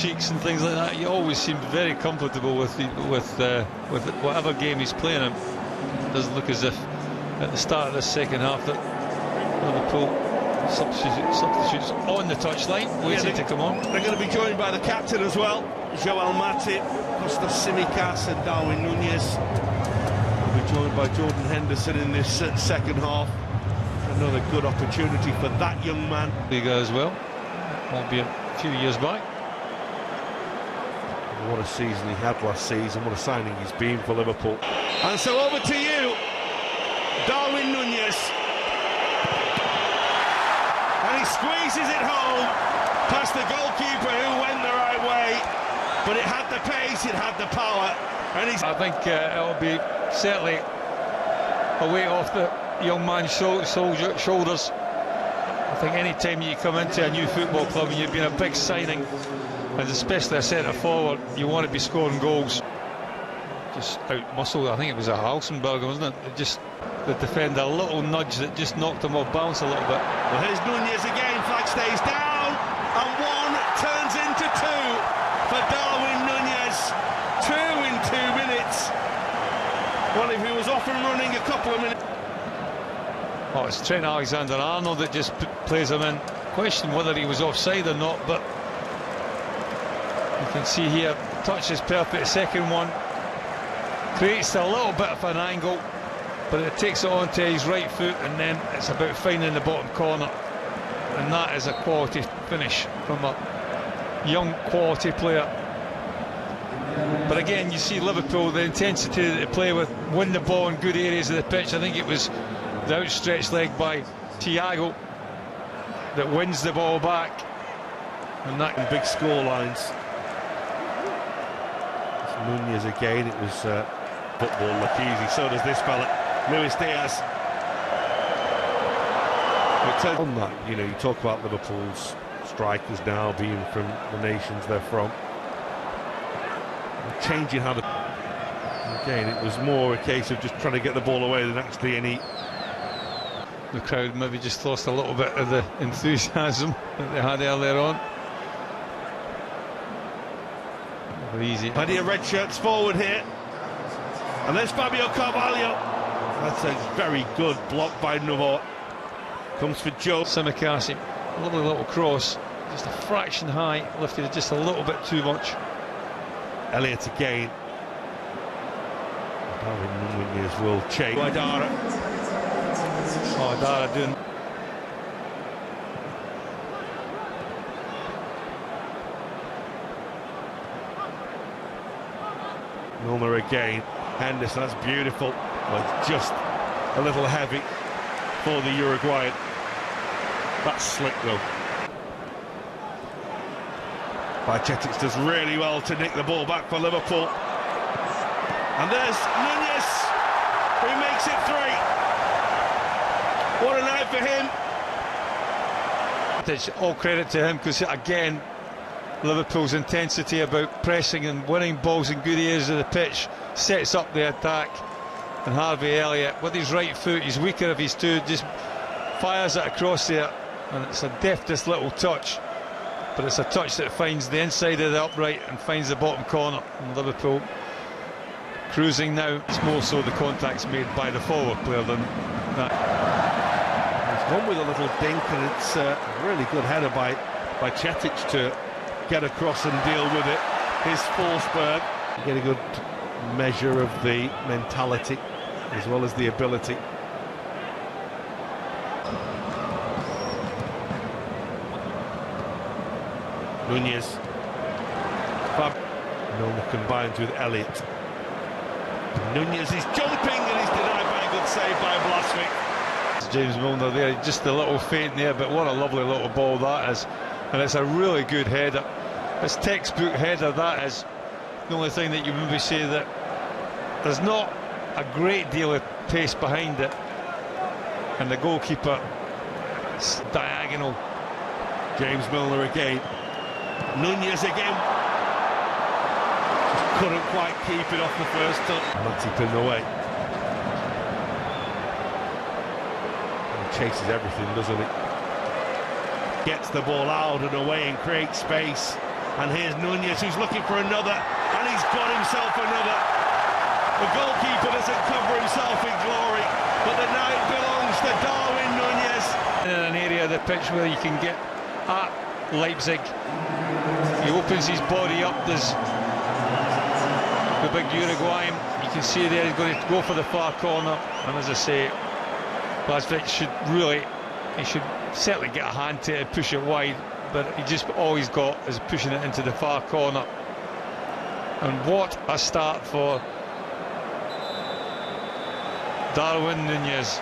cheeks and things like that. He always seemed very comfortable with whatever game he's playing in. It doesn't look as if at the start of this second half that Liverpool substitutes on the touchline, waiting to come on. They're going to be joined by the captain as well, Joel Matip, Costa Simicas and Darwin Nunez. They'll be joined by Jordan Henderson in this second half. Another good opportunity for that young man. Liga as well, won't be a few years back. What a season he had last season, what a signing he's been for Liverpool. And so over to you, Darwin Nunez. And he squeezes it home past the goalkeeper who went the right way. But it had the pace, it had the power. And I think it'll be certainly a weight off the young man's shoulders. I think any time you come into a new football club and you've been a big signing, and especially a centre forward, you want to be scoring goals. Just out-muscled, I think it was a Halsenberger, wasn't it? Just the defender, a little nudge that just knocked him off balance a little bit. Well, here's Nunez again, flag stays down, and one turns into two for Darwin Nunez. 2 in 2 minutes. Well, if he was off and running a couple of minutes. Oh, it's Trent Alexander-Arnold that just plays him in. Question whether he was offside or not, but you can see here, touch is perfect. Second one creates a little bit of an angle, but it takes it onto his right foot, and then it's about finding the bottom corner, and that is a quality finish from a young quality player. But again, you see Liverpool, the intensity that they play with, win the ball in good areas of the pitch. I think it was the outstretched leg by Thiago that wins the ball back, and that big score lines. Nunez again, it was football look easy, so does this fella, Luis Diaz. But on that, you know, you talk about Liverpool's strikers now being from the nations they're from, changing how again, it was more a case of just trying to get the ball away than actually any. The crowd maybe just lost a little bit of the enthusiasm that they had earlier on. Easy. Plenty of red shirts forward here. And there's Fabio Carvalho. That's a very good block by Novo. Comes for Joe. Simicas, lovely little cross. Just a fraction high, lifted it just a little bit too much. Elliott again. Darwin Nunez will change. Dara. Oh, Dara doing. Milner again. Henderson, that's beautiful. But just a little heavy for the Uruguayan. That's slick though. Hattrick does really well to nick the ball back for Liverpool. And there's Nunez, who makes it 3. What a night for him. It's all credit to him, because again, Liverpool's intensity about pressing and winning balls in good areas of the pitch sets up the attack, and Harvey Elliott with his right foot, he's weaker of his two, just fires it across there, and it's a deftest little touch, but it's a touch that finds the inside of the upright and finds the bottom corner. And Liverpool cruising now. It's more so the contacts made by the forward player than that. He's gone with a little dink, and it's a really good header by Hattrick to get across and deal with it. His Forsberg. You get a good measure of the mentality as well as the ability. Nunez. Milner combines with Elliott. Nunez is jumping, and he's denied by a good save by Blaswick. James Milner there, just a little feint there, but what a lovely little ball that is. And it's a really good header. It's textbook header, that is. The only thing that you maybe say that there's not a great deal of pace behind it, and the goalkeeper, it's diagonal. James Milner again. Nunez again. Just couldn't quite keep it off the first touch. Matip in the way. He chases everything, doesn't he? Gets the ball out and away and creates space. And here's Nunez, who's looking for another, and he's got himself another. The goalkeeper doesn't cover himself in glory, but the night belongs to Darwin Nunez. In an area of the pitch where you can get at Leipzig, he opens his body up. There's the big Uruguayan. You can see there he's going to go for the far corner, and as I say, Leipzig should certainly get a hand to it and push it wide, but he just always got is pushing it into the far corner. And what a start for Darwin Nunez.